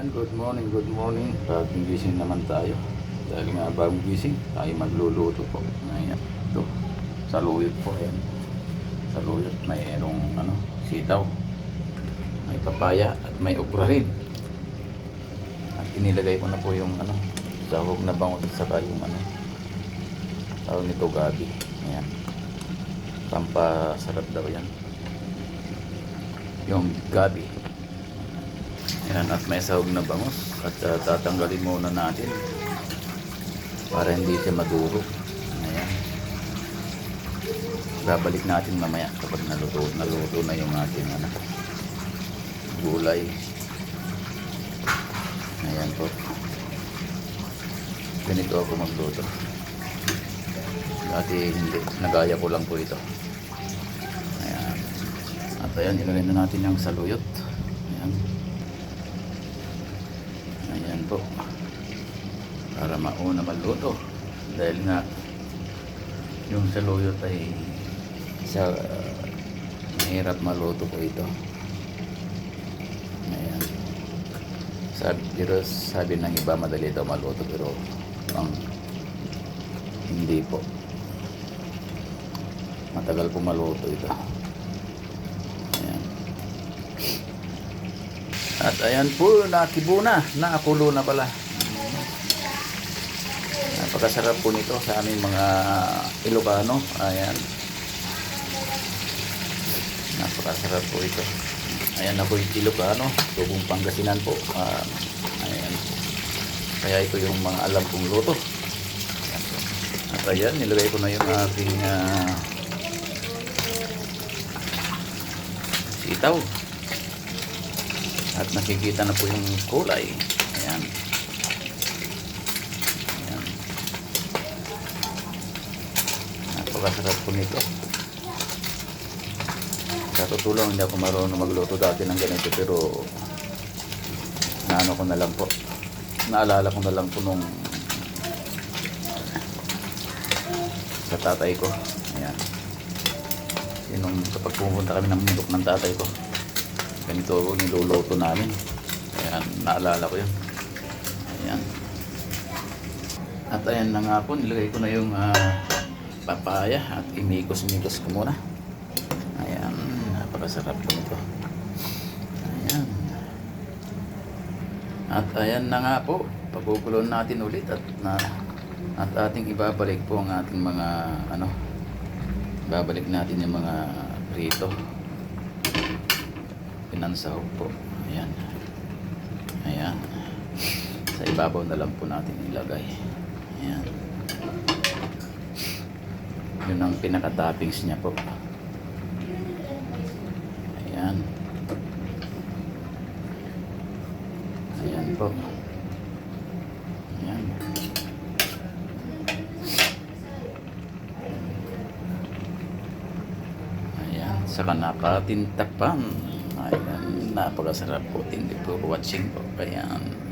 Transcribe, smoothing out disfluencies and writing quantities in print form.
Ayan, good morning, good morning. Bagong gising naman tayo. Dahil nga bagong gising, tayo magluluto po. Ayan, ito, saluyot po. Ayan, saluyot, mayroong sitaw, may papaya at may okra rin. At inilagay ko na po yung sahog na bangus at saka yung tawag nito gabi. Ayan, pampasarap daw yan, yung gabi. Ayan, at may sahog na bangus at tatanggalin muna natin para hindi siya madurog. Ayan, babalik natin mamaya kapag naluto na yung ating gulay. Ayan po, ganito ako magluto. Dati hindi, nagaya ko lang po ito. Ayan, at ayan, ilagay na natin yung saluyot. Ayan, ayan po, para mauna maluto. Dahil nga yung saluyot ay mahirap maluto po ito. Ayan, sabi ng iba madali daw maluto, pero hindi po, matagal po maluto ito. Ayan, at ayan po, nakibo na, nakakulo na pala. Napakasarap po nito sa aming mga Ilocano. Ayan, napakasarap po ito. Ayan, ako yung Ilocano, tubong Pangasinan po. Ayan, kaya ito yung mga alam kong luto. Ayan po. At ayan, nilagay ko na yung ating sitaw. At nakikita na po yung kulay. Ayan, ayan, napakasarap po nito. Sa tutulong, hindi ako marunong magluto dati ng ganito, pero naano ko na lang po, naalala ko na lang po nung sa tatay ko. Ayan, nung kapag pumunta kami ng bundok ng tatay ko, ganito niluluto namin. Ayan, naalala ko yun. Ayan, at ayan na nga po, nilagay ko na yung papaya at imikos-mikos ko muna. Ayan, napakasarap po nito. Ayan, at ayan na nga po, paguguloan natin ulit at ating ibabalik po ang ating mga babalik natin yung mga prito, pinansahog po. Ayan, ayan, sa ibabaw na lang po natin ilagay. Ayan, yun ang pinaka-toppings niya po. Ayan, ayan po. Ayan, ayan, saka nakatintakpan. Ayan, napakasarap po. Thank you for watching po. Ayan.